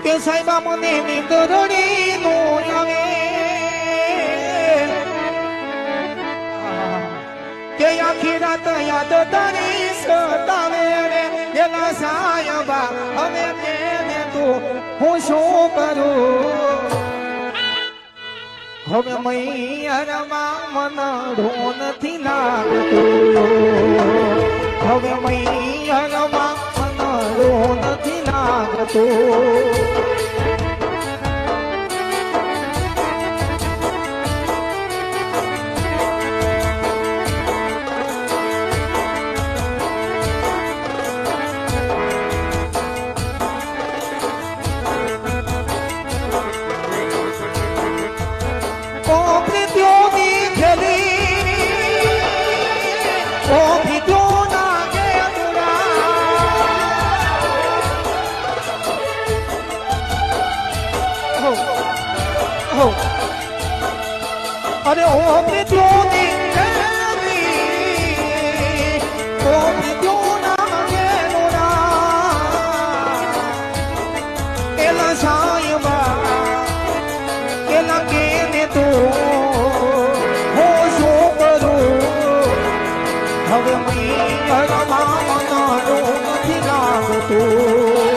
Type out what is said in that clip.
કે સાહેબા મને નીંદરડી નો આવે કે આખી રાત યાદ તારી સતાવે રે એલા સાહેબા હવે તેને તું હું શું કરું હવે મૈયારમાં મન ઢો નથી લાગતું હવે મૈયારમાં મન ઢો નથી લાગતું અરે ઓ મૃત્યુની ખેલી ઓ મૃત્યુના ગેલુના એલા સાયબા એલા કેને તું હો શું કરું હવે મેં હરમા મન નથી લાગતું